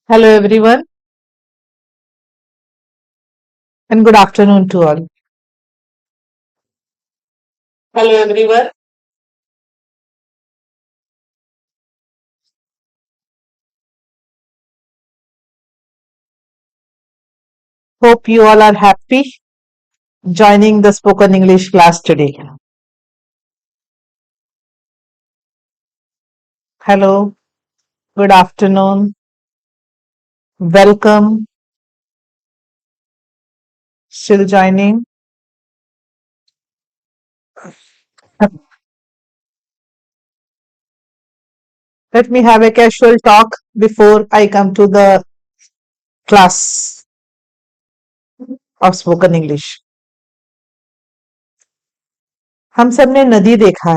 Hello, everyone, and good afternoon to all. Hello, everyone. Hope you all are happy joining the spoken English class today. Hello, good afternoon, welcome, still joining. Let me have a casual talk before I come to the class of spoken English. हम सब ने नदी देखा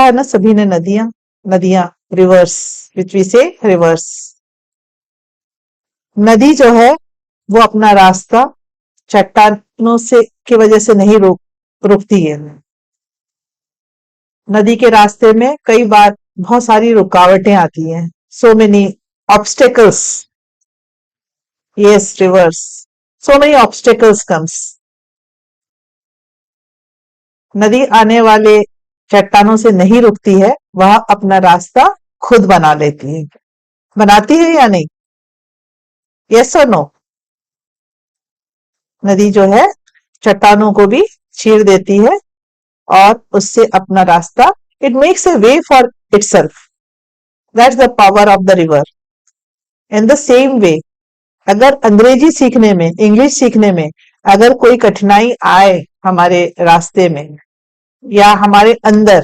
है ना सभी ने नदियां रिवर्स विच वी से रिवर्स नदी जो है वो अपना रास्ता चट्टानों से की वजह से नहीं रुकती है नदी के रास्ते में कई बार बहुत सारी रुकावटें आती हैं so many obstacles yes reverse so many obstacles comes नदी आने वाले चट्टानों से नहीं रुकती है वह अपना रास्ता खुद बना लेती है बनाती है या नहीं यस और नो नदी जो है चट्टानों को भी चीर देती है और उससे अपना रास्ता it makes a way for itself that's the power of the river in the same way अगर अंग्रेजी सीखने में इंग्लिश सीखने में अगर कोई कठिनाई आए हमारे रास्ते में या हमारे अंदर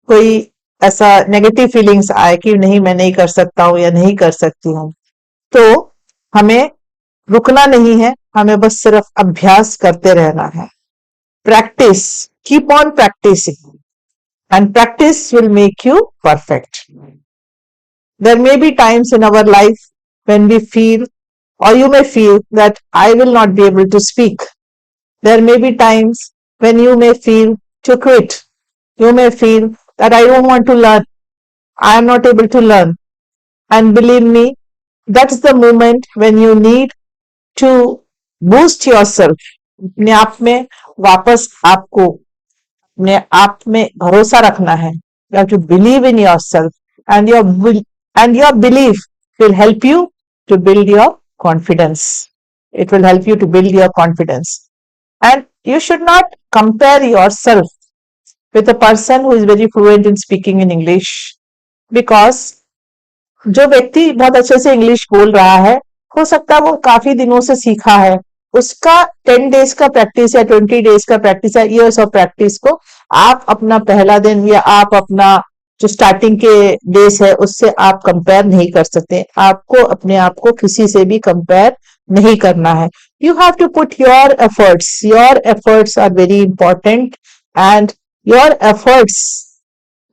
कोई ऐसा नेगेटिव फीलिंग्स आए कि नहीं मैं नहीं कर सकता हूं या नहीं कर सकती हूँ तो हमें रुकना नहीं है हमें बस सिर्फ अभ्यास करते रहना है practice keep on practicing and practice will make you perfect there may be times in our life when we feel or you may feel that I will not be able to speak there may be times when you may feel to quit you may feel that I don't want to learn I am not able to learn and believe me that's the moment when you need to boost yourself अपने आप में वापस आपको अपने आप में भरोसा रखना है you have to believe in yourself and your belief will help you to build your confidence it will help you to build your confidence and you should not compare yourself with a person who is very fluent in speaking in English because जो व्यक्ति बहुत अच्छे से English बोल रहा है हो सकता है वो काफी दिनों से सीखा है उसका 10 days का प्रैक्टिस या 20 days का प्रैक्टिस या ईयर्स ऑफ प्रैक्टिस को आप अपना पहला दिन या आप अपना जो स्टार्टिंग के डेज है उससे आप कंपेयर नहीं कर सकते आपको अपने आप को किसी से भी कंपेयर नहीं करना है you have to put your efforts are very important and your efforts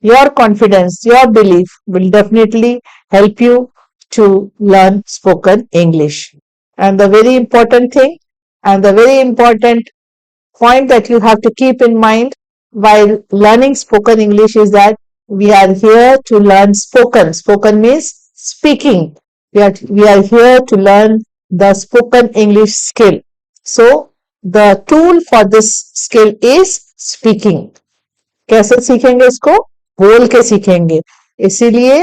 your confidence, your belief will definitely help you to learn spoken English. And the very important thing and the very important point that you have to keep in mind while learning spoken English is that we are here to learn spoken. Spoken means speaking. We are here to learn the spoken English skill. So the tool for this skill is speaking. कैसे सीखेंगे इसको बोल के सीखेंगे इसीलिए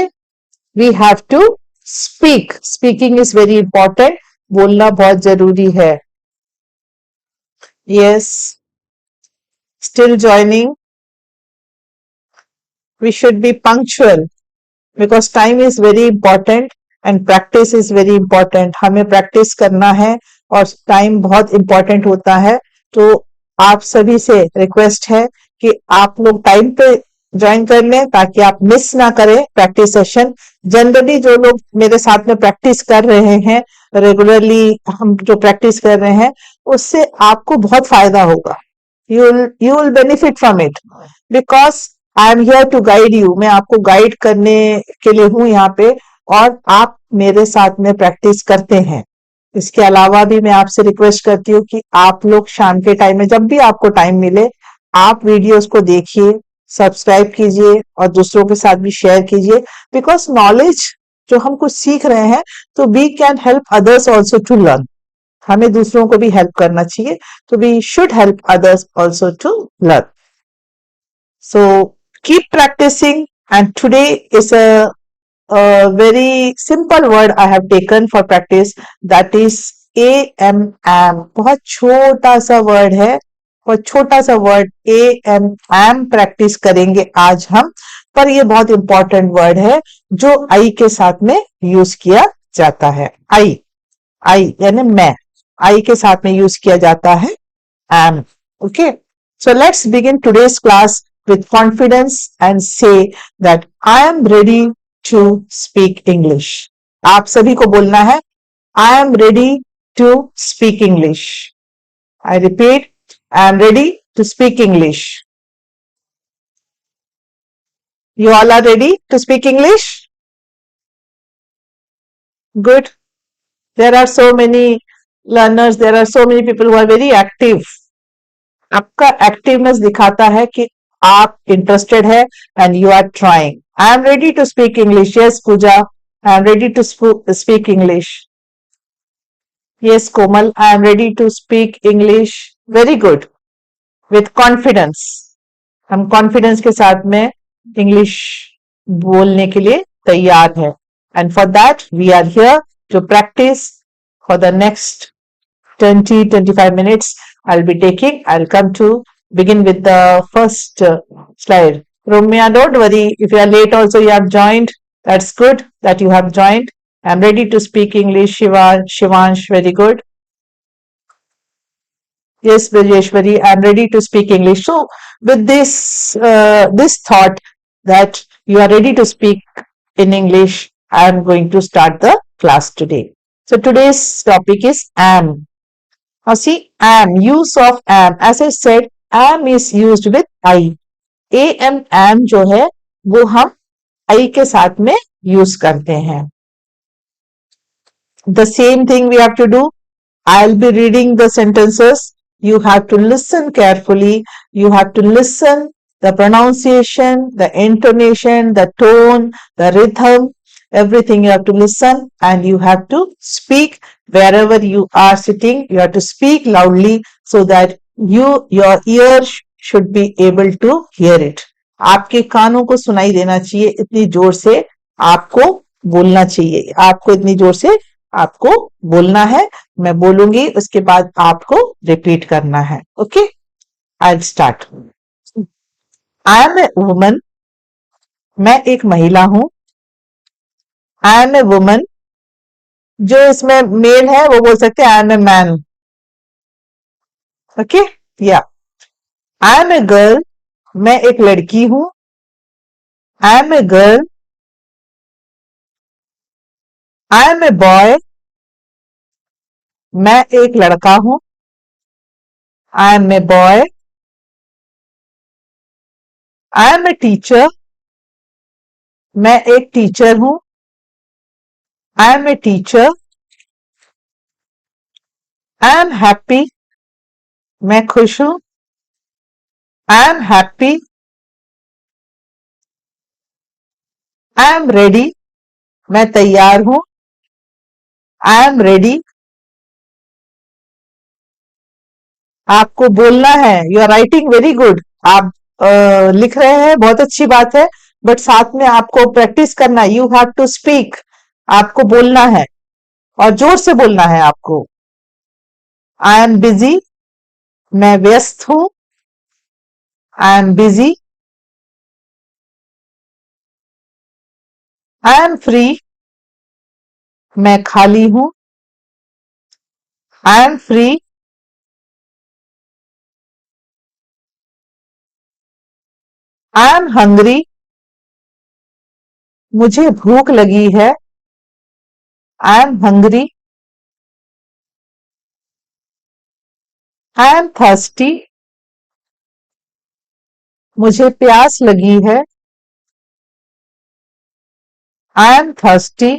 we have to speaking is very important बोलना बहुत जरूरी है yes still joining we should be punctual because time is very important and practice is very important हमें प्रैक्टिस करना है और टाइम बहुत इंपॉर्टेंट होता है तो आप सभी से रिक्वेस्ट है कि आप लोग टाइम पे ज्वाइन कर लें ताकि आप मिस ना करें प्रैक्टिस सेशन जनरली जो लोग मेरे साथ में प्रैक्टिस कर रहे हैं रेगुलरली हम जो प्रैक्टिस कर रहे हैं उससे आपको बहुत फायदा होगा you will benefit from it because I am here to guide you मैं आपको गाइड करने के लिए हूं यहाँ पे और आप मेरे साथ में प्रैक्टिस करते हैं इसके अलावा भी मैं आपसे रिक्वेस्ट करती हूँ कि आप लोग शाम के टाइम में जब भी आपको टाइम मिले आप वीडियोस को देखिए सब्सक्राइब कीजिए और दूसरों के साथ भी शेयर कीजिए बिकॉज नॉलेज जो हम कुछ सीख रहे हैं, तो we can help others also to learn. हमें दूसरों को भी हेल्प करना चाहिए, तो we should help others also to learn. So keep practicing, and today is a very simple word I have taken for practice, that is am. बहुत छोटा सा वर्ड है, बहुत छोटा सा वर्ड am प्रैक्टिस करेंगे आज हम, पर ये बहुत इंपॉर्टेंट वर्ड है जो आई के साथ में यूज किया जाता है. आई यानी मैं, आई के साथ में यूज किया जाता है am. Okay, so let's begin today's class with confidence and say that I am ready to speak English. आप सभी को बोलना है I am ready to speak English. I repeat, I am ready to speak English. You all are ready to speak English? Good. There are so many learners, there are so many people who are very active. आपका activeness दिखाता है कि आप interested है and you are trying. I am ready to speak English. Yes Pooja, I am ready to speak English. Yes Komal, I am ready to speak English. Very good. With confidence. हम confidence के साथ में English बोलने के लिए तैयार है. And for that we are here to practice for the next 20-25 minutes I'll be taking. I'll come to begin with the first slide. Romya, don't worry. If you are late also, you have joined. That's good that you have joined. I'm ready to speak English. Shivansh, very good. Yes, Vijeshwari, I'm ready to speak English. So, with this thought that you are ready to speak in English, I am going to start the class today. So, today's topic is am. Now see, am, use of am. As I said, am is used with I. am जो है वो हम I के साथ में use करते हैं. The same thing we have to do. I'll be reading the sentences. You have to listen carefully. You have to listen the pronunciation, the intonation, the tone, the rhythm. Everything you have to listen, and you have to speak wherever you are sitting. You have to speak loudly so that your ears should be able to hear it. आपके कानों को सुनाई देना चाहिए, इतनी जोर से आपको बोलना चाहिए. आपको इतनी जोर से आपको बोलना है. मैं बोलूंगी, उसके बाद आपको रिपीट करना है. Okay, I'll start. I am a woman. मैं एक महिला हूं. I am a woman. जो इसमें मेल है वो बोल सकते हैं I am a man. Okay, या I am a girl. मैं एक लड़की हूं. I am a girl. I am a boy. मैं एक लड़का हूं. I am a boy. I am a teacher. मैं एक टीचर हूं. I am a teacher. I am happy. मैं खुश हूं. I am happy. I am ready. मैं तैयार हूं. I am ready. आपको बोलना है. You are writing very good. आप लिख रहे हैं, बहुत अच्छी बात है, बट साथ में आपको प्रैक्टिस करना है. You have to speak. आपको बोलना है और जोर से बोलना है आपको. I am busy. मैं व्यस्त हूं. I am busy. I am free. मैं खाली हूं. I am free. I am hungry. मुझे भूख लगी है. I am hungry. I am thirsty. मुझे प्यास लगी है. I am thirsty.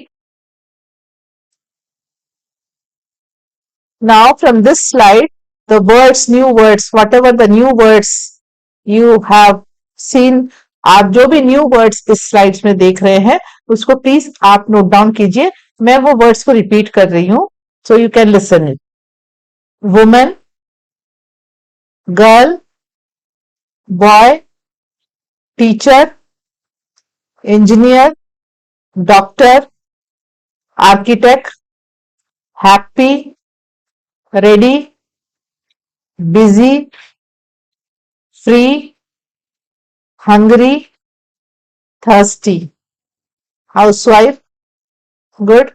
Now from this slide, the words, new words, whatever the new words you have seen, आप जो भी न्यू वर्ड्स इस स्लाइड्स में देख रहे हैं उसको प्लीज आप नोट डाउन कीजिए. मैं वो वर्ड्स को रिपीट कर रही हूं, so you can listen it. Woman, girl, boy, teacher, engineer, doctor, architect, happy, ready, busy, free, hungry, thirsty. Housewife, good.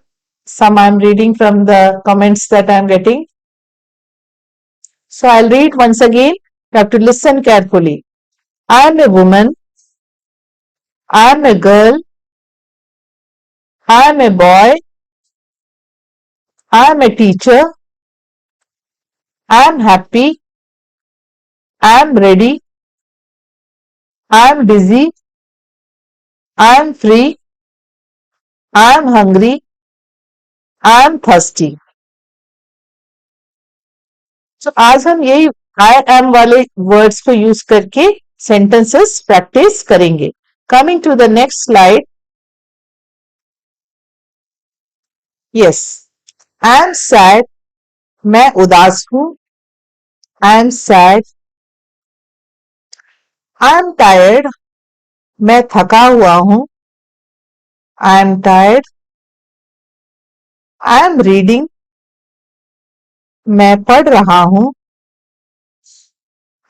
Some I'm reading from the comments that I'm getting. So I'll read once again. You have to listen carefully. I'm a woman. I'm a girl. I'm a boy. I'm a teacher. I'm happy. I'm ready. I'm busy. I'm free. I'm hungry. I'm thirsty. So आज हम यही I am वाले words को use करके sentences practice करेंगे. Coming to the next slide. Yes. I am sad. मैं उदास हूँ. I am sad. I am tired. मैं थका हुआ हूँ. I am tired. I am reading. मैं पढ़ रहा हूँ.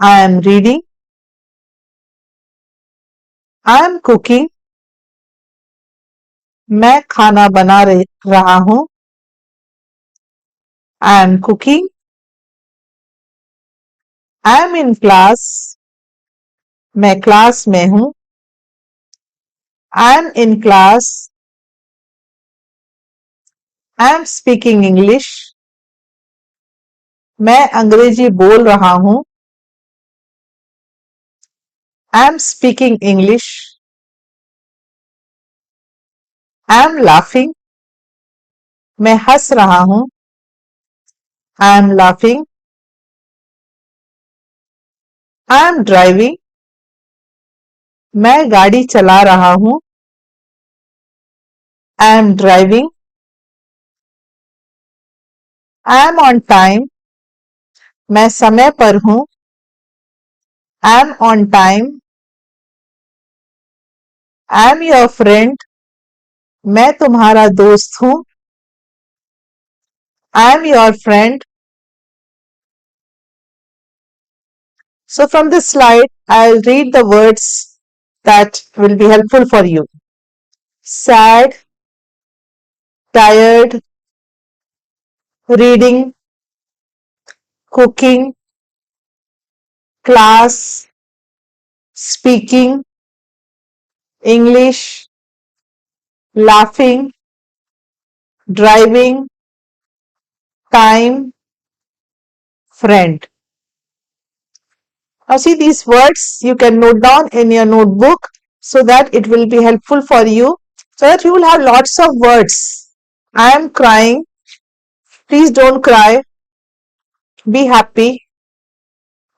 I am reading. I am cooking. मैं खाना बना रहा हूँ. I am cooking. I am in class. मैं क्लास में हूँ. I am in class. I am speaking English. मैं अंग्रेजी बोल रहा हूँ. I am speaking English. I am laughing. मैं हंस रहा हूँ. I am laughing. I am driving. मैं गाड़ी चला रहा हूँ. I am driving. I am on time. मैं समय पर हूँ. I am on time. I am your friend. मैं तुम्हारा दोस्त हूँ. I am your friend. So from this slide, I'll read the words that will be helpful for you. Sad, tired, reading, cooking, class, speaking, English, laughing, driving, time, friend. Now see these words you can note down in your notebook so that it will be helpful for you, so that you will have lots of words. I am crying. Please don't cry. Be happy.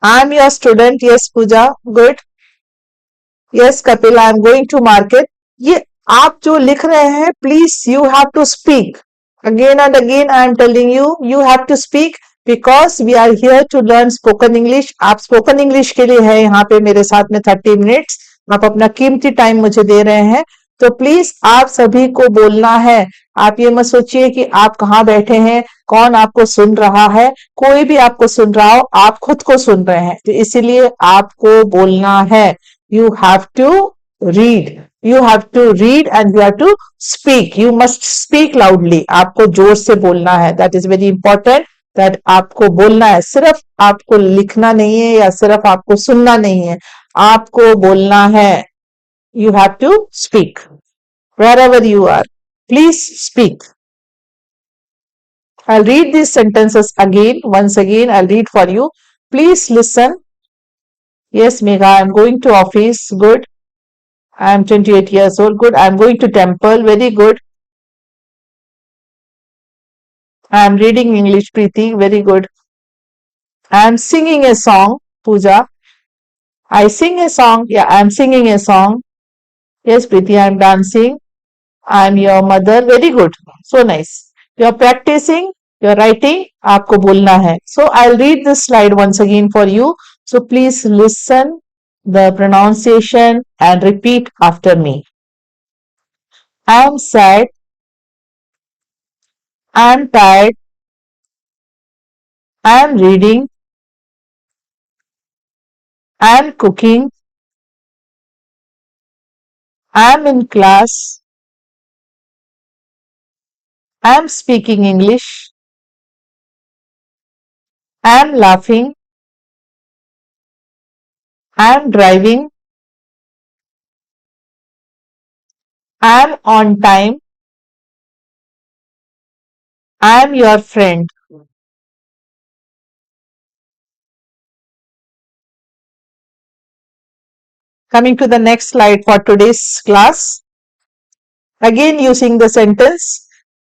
I am your student. Yes, Pooja. Good. Yes, Kapil. I am going to market. ये आप जो लिख रहे हैं, please you have to speak. Again and again I am telling you, you have to speak because we are here to learn spoken English. आप spoken English के लिए है यहाँ पे मेरे साथ में 30 minutes. आप अपना कीमती टाइम मुझे दे रहे हैं, तो प्लीज आप सभी को बोलना है. आप ये मत सोचिए कि आप कहाँ बैठे हैं, कौन आपको सुन रहा है. कोई भी आपको सुन रहा हो, आप खुद को सुन रहे हैं, तो इसीलिए आपको बोलना है. You have to read. You have to read and you have to speak. You must speak loudly. आपको जोर से बोलना है. That is very important. That आपको बोलना है. सिर्फ आपको लिखना नहीं है या सिर्फ आपको सुनना नहीं है. आपको बोलना है. You have to speak. Wherever you are, please speak. I'll read these sentences again. Once again, I'll read for you. Please listen. Yes, Megha, I'm going to office. Good. I'm 28 years old. Good. I'm going to temple. Very good. I'm reading English. Preeti. Very good. I'm singing a song. Pooja. I sing a song. Yeah, I'm singing a song. Yes, Preeti, I'm dancing. I am your mother. Very good, so nice. You are practising your writing. आपको बोलना है. So I read this slide once again for you. So please listen the pronunciation and repeat after me. I am sad. I am tired. I am reading. I am cooking. I am in class. I am speaking English. I am laughing. I am driving. I am on time. I am your friend. Coming to the next slide for today's class. Again using the sentence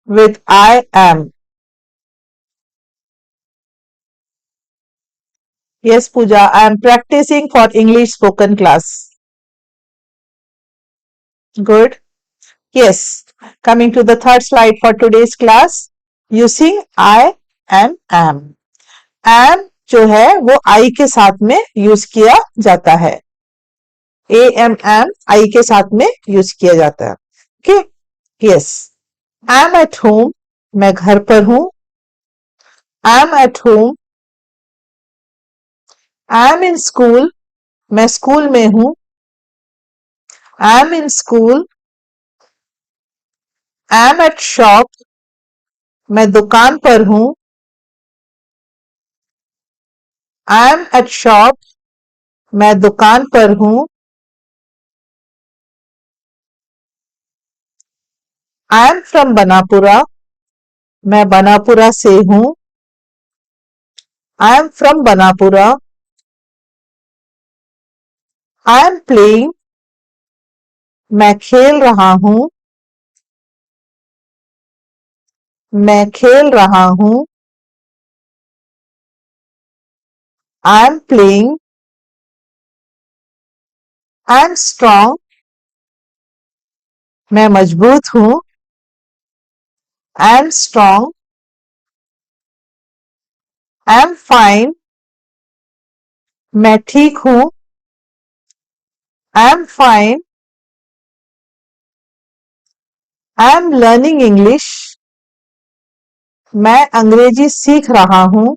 with I am. Yes, Pooja, I am practicing for English spoken class. Good. Yes. Coming to the third slide for today's class. Using I and am. Am जो है वो I के साथ में use किया जाता है. am I के साथ में यूज किया जाता है. Okay. Yes. I M at home. मैं घर पर हूं. I M at home. I am in school. मैं स्कूल में हूं. I M in school. I am eight shop. मैं दुकान पर हूं. I M eight shop. मैं दुकान पर हूं. I am from Banapura. मैं बनापुरा से हूं. I am from Banapura. I am playing. मैं खेल रहा हूं. मैं खेल रहा हूं. I am playing. I am strong. मैं मजबूत हूं. I am strong. I am fine. मैं ठीक हूं. I am fine. I am learning English. मैं अंग्रेजी सीख रहा हूं.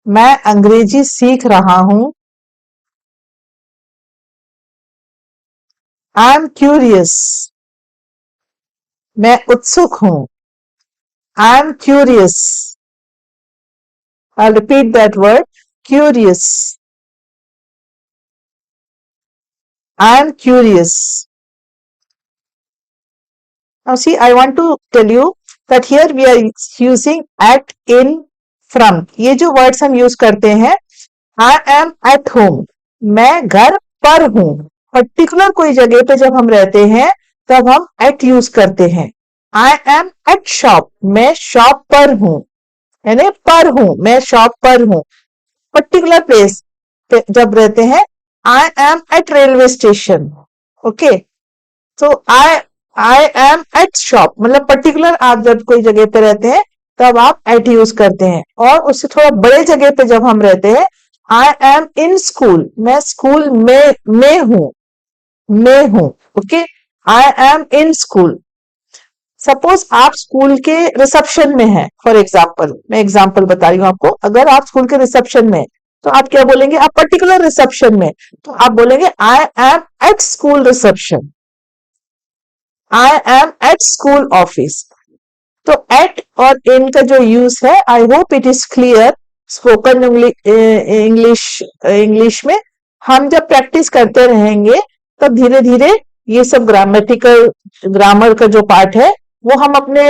मैं अंग्रेजी सीख रहा हूं. I am curious. मैं उत्सुक हूं. I am curious. I'll repeat that word, curious. I am curious. Now see, I want to tell you that here we are using at, in, from. ये जो words हम use करते हैं, I am at home. मैं घर पर हूं. Particular कोई जगह पे जब हम रहते हैं तब हम at यूज करते हैं. I am at shop. मैं शॉप पर हूं. यानी पर हूं. मैं शॉप पर हूं. पर्टिकुलर प्लेस पे जब रहते हैं, I am eight railway station. Okay. तो आई एम एट शॉप मतलब पर्टिकुलर आप जब कोई जगह पे रहते हैं तब आप एट यूज करते हैं. और उससे थोड़ा बड़े जगह पे जब हम रहते हैं, आई एम इन स्कूल. मैं स्कूल में हूं. में हूं. Okay. I am in school. Suppose आप स्कूल के रिसेप्शन में हैं. फॉर एग्जाम्पल, मैं एग्जाम्पल बता रही हूँ आपको. अगर आप स्कूल के रिसेप्शन में तो आप क्या बोलेंगे? आप पर्टिकुलर रिसेप्शन में तो आप बोलेंगे I am at school reception. I am at school office. तो एट और इन का जो यूज है, I hope it is clear. Spoken English में हम जब प्रैक्टिस करते रहेंगे तब धीरे धीरे ये सब ग्रामर का जो पार्ट है वो हम अपने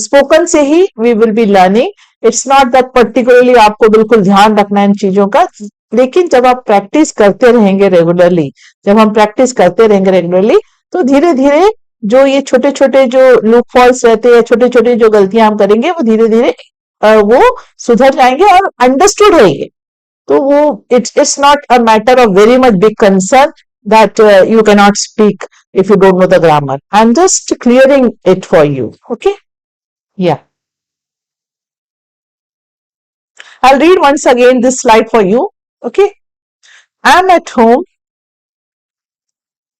स्पोकन से ही we will be learning. It's not that particularly आपको बिल्कुल ध्यान रखना है इन चीजों का. लेकिन जब आप प्रैक्टिस करते रहेंगे रेगुलरली, जब हम प्रैक्टिस करते रहेंगे रेगुलरली, तो धीरे धीरे जो ये छोटे छोटे जो लूप फॉल्स रहते हैं, छोटे छोटे जो गलतियां हम करेंगे, वो धीरे धीरे वो सुधर जाएंगे और अंडरस्टूड होंगे. तो वो it's not a matter of very much big concern that you cannot speak if you don't know the grammar. I'm just clearing it for you. Okay? Yeah. I'll read once again this slide for you. Okay? I'm at home.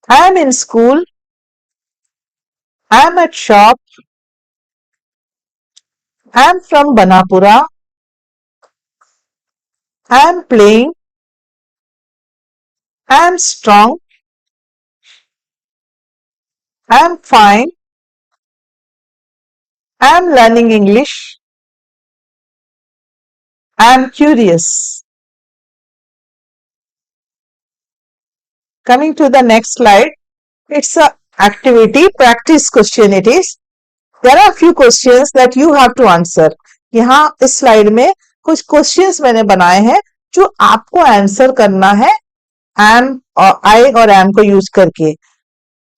I'm in school. I'm at shop. I'm from Banapura. I'm playing. I'm strong. I'm fine. I'm learning English. I'm curious. Coming to the next slide. It's a activity, practice question it is. There are few questions that you have to answer. यहाँ इस slide में कुछ questions मैंने बनाए हैं जो आपको answer करना है एम और आई और एम को यूज करके.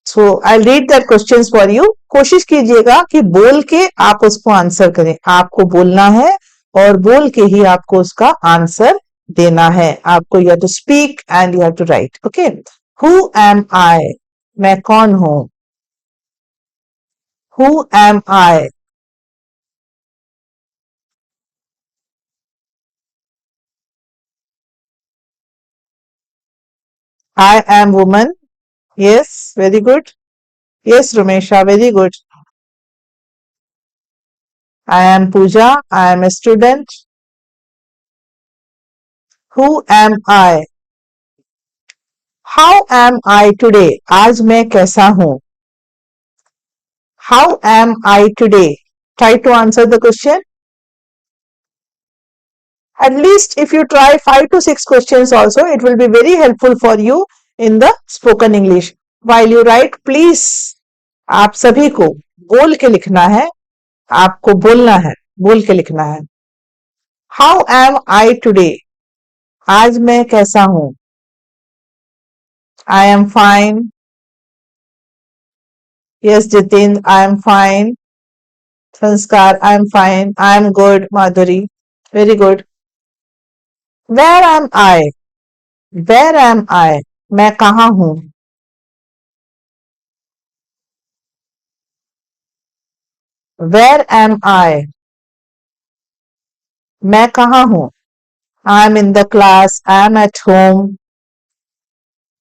So I read that questions for you. कोशिश कीजिएगा कि बोल के आप उसको आंसर करें. आपको बोलना है और बोल के ही आपको उसका आंसर देना है. आपको you have to speak and you have to write. Okay. Who am I? मैं कौन हूं? Who am I? I am woman. Yes, very good. Yes, Rumesha, very good. I am Pooja. I am a student. Who am I? How am I today? आज मैं कैसा हूँ? How am I today? Try to answer the question. At least if you try 5 to 6 questions also, it will be very helpful for you in the spoken English. While you write, please आप सभी को बोल के लिखना है. आपको बोलना है, बोल के लिखना है. How am I today? आज मैं कैसा हूं? I am fine. Yes, Jitin, I am fine. Sanskar, I am fine. I am good. Madhuri, very good. Where am I? Where am I? मैं कहाँ हूँ? Where am I? मैं कहाँ हूँ? I am in the class. I am at home.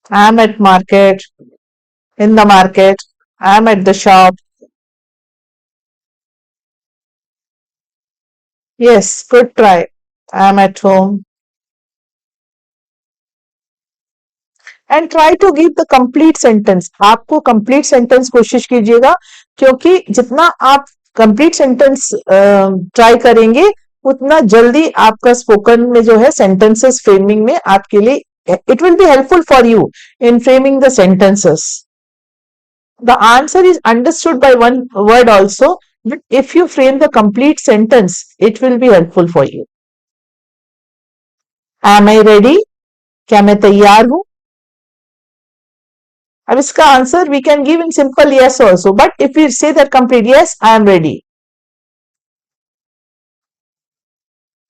I am at market. In the market. I am at the shop. Yes, good try. I am at home. And try to give the complete sentence. आपको complete sentence कोशिश कीजिएगा क्योंकि जितना आप complete sentence try करेंगे उतना जल्दी आपका स्पोकन में जो है सेंटेंसेस फ्रेमिंग में आपके लिए it will be helpful for you in framing the sentences. The answer is understood by one word also, but if you frame the complete sentence it will be helpful for you. Am I ready? क्या मैं तैयार हूं? अब इसका answer we can give in simple yes also, but if you say that complete yes I am ready.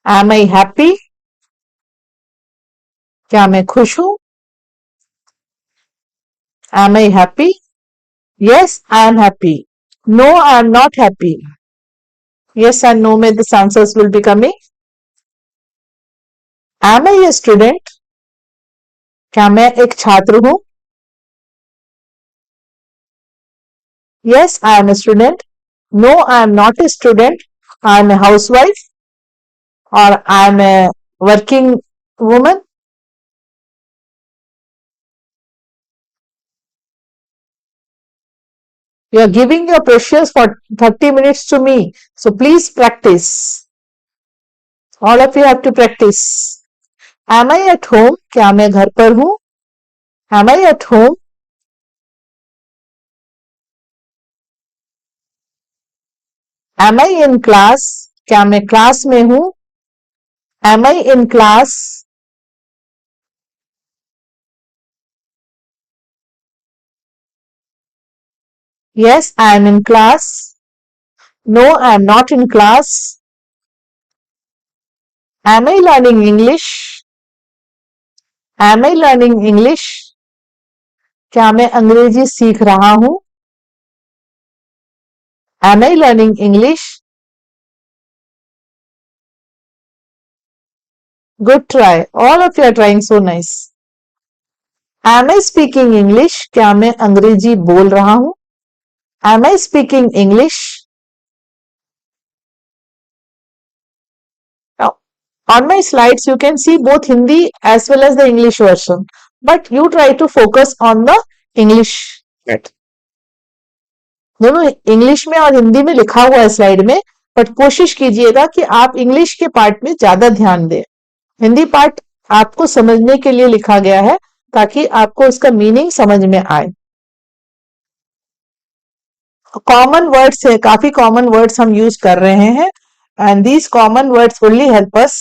Am I happy? क्या मैं खुश हूं? M I happy? Yes I am happy. No I am not happy. Yes and no में this answers will be coming. Am I a student? क्या मैं एक छात्र हूं? Yes I am a student. No I am not a student. I am a housewife और I am a working woman. You are giving your precious for 30 minutes to me. So please practice. All of you have to practice. Am I at home? क्या मैं घर पर हूँ? Am I at home? Am I in class? क्या मैं class में हूँ? Am I in class? Yes, I am in class. No, I am not in class. Am I learning English? Am I learning English? क्या मैं अंग्रेजी सीख रहा हूं? Am I learning English? Good try. All of you are trying so nice. Am I speaking English? क्या मैं अंग्रेजी बोल रहा हूं? Am I speaking English? Now, on my slides, you can see both Hindi as well as the English version. But you try to focus on the English bit. दोनों English में और हिंदी में लिखा हुआ है स्लाइड में, बट कोशिश कीजिएगा कि आप इंग्लिश के पार्ट में ज्यादा ध्यान दें. हिंदी पार्ट आपको समझने के लिए लिखा गया है ताकि आपको इसका मीनिंग समझ में आए. कॉमन वर्ड्स है, काफी कॉमन वर्ड्स हम यूज कर रहे हैं and these common words only help us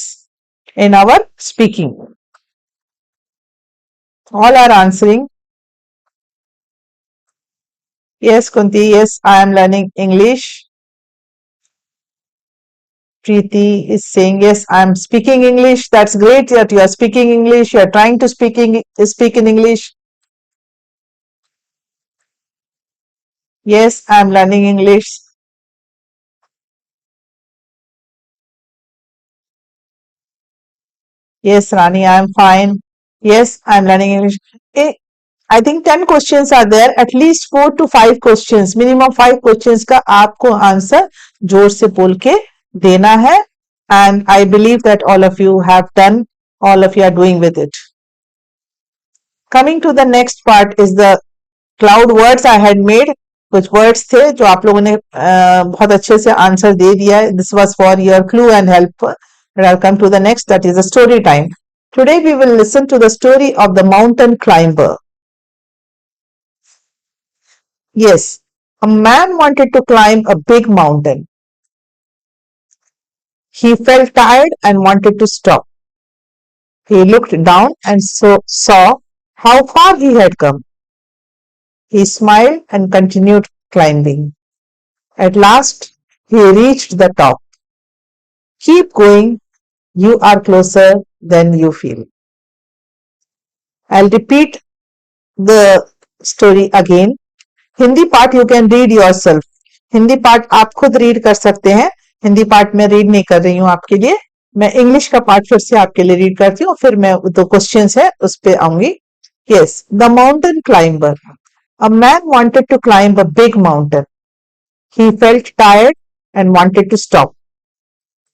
in our speaking. All are answering. Yes, Kunti. Yes, I am learning English. Preeti is saying, yes, I am speaking English. That's great that you are speaking English. You are trying to speak in English. Yes, I am learning English. Yes, Rani, I am fine. Yes, I am learning English. I think 10 questions are there. At least 4 to 5 questions, minimum 5 questions का आपको answer जोर से बोल के देना है. And I believe that all of you have done, all of you are doing with it. Coming to the next part is the cloud words I had made. कुछ words थे जो आप लोगों ने बहुत अच्छे से आंसर दे दिया है. This was for your clue and help. But I'll come to the next, that is the story time. Today we will listen to the story of the mountain climber. Yes, a man wanted to climb a big mountain. He felt tired and wanted to stop. He looked down and saw how far he had come. He smiled and continued climbing. At last, he reached the top. Keep going, you are closer than you feel. I'll repeat the story again. Hindi part you can read yourself. Hindi part आप खुद read कर सकते हैं. Hindi part में read नहीं कर रही हूं आपके लिए. मैं इंग्लिश का पार्ट फिर से आपके लिए रीड करती हूँ, फिर मैं दो क्वेश्चंस है उस पे आऊंगी. Yes, the mountain climber. A man wanted to climb a big mountain. He felt tired and wanted to stop.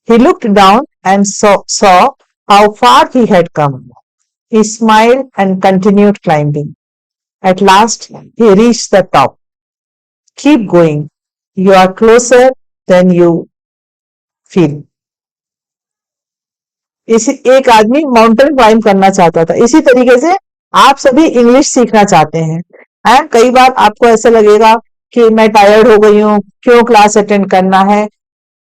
He looked down and saw how far he had come. He smiled and continued climbing. At last, he reached the top. Keep going. You are closer than you feel. एक आदमी mountain climb करना चाहता था. इसी तरीके से आप सभी इंग्लिश सीखना चाहते हैं. एंड कई बार आपको ऐसा लगेगा कि मैं टायर्ड हो गई हूँ, क्यों क्लास अटेंड करना है.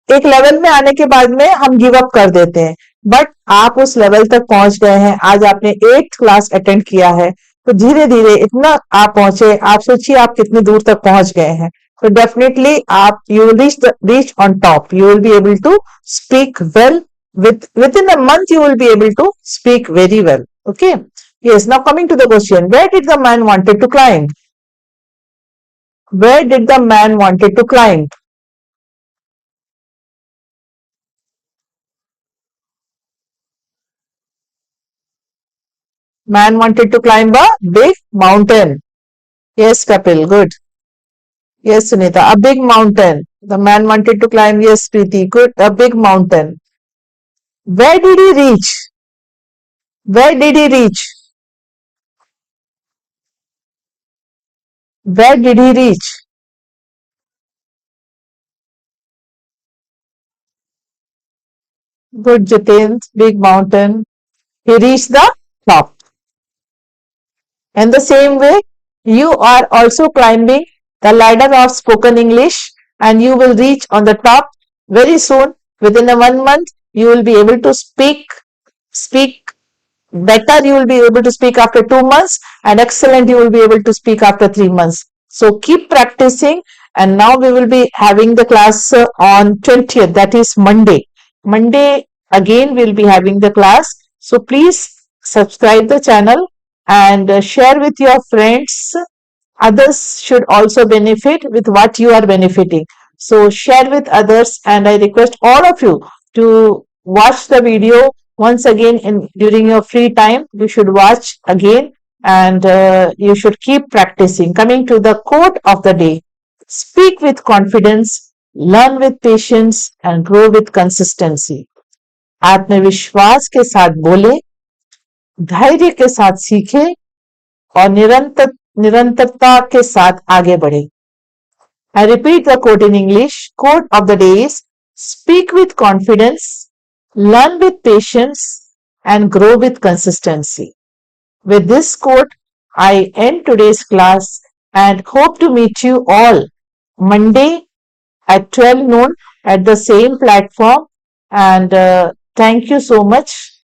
एक लेवल में आने के बाद में हम गिव अप कर देते हैं, बट आप उस लेवल तक पहुंच गए हैं. आज आपने 8th क्लास अटेंड किया है, तो धीरे धीरे इतना आप पहुंचे. आप सोचिए आप कितनी दूर तक पहुंच गए हैं. तो डेफिनेटली आप you will reach on top. You will be able to speak well. within a month you will be able to speak very well. Okay. Yes, now coming to the question, where did the man wanted to climb? Where did the man wanted to climb? Man wanted to climb a big mountain. Yes, Kapil, good. Yes, Sunita, a big mountain. The man wanted to climb, yes, Preeti, good, a big mountain. Where did he reach? Where did he reach? Where did he reach? Good, Jiten, big mountain. He reached the top. And the same way, you are also climbing the ladder of spoken English and you will reach on the top very soon. Within a 1 month, you will be able to speak better. You will be able to speak after 2 months, and excellent you will be able to speak after 3 months. So keep practicing. And now we will be having the class on 20th, that is Monday. Monday again we'll be having the class. So please subscribe the channel and share with your friends. Others should also benefit with what you are benefiting. So share with others, and I request all of you to watch the video once again during your free time. You should watch again, and you should keep practicing. Coming to the quote of the day: speak with confidence, learn with patience, and grow with consistency. आत्मविश्वास के साथ बोले, धैर्य के साथ सीखे और निरंतरता के साथ आगे बढ़े. I repeat the quote in English. Quote of the day is: speak with confidence, learn with patience, and grow with consistency. With this quote, I end today's class and hope to meet you all Monday at 12 noon at the same platform. And thank you so much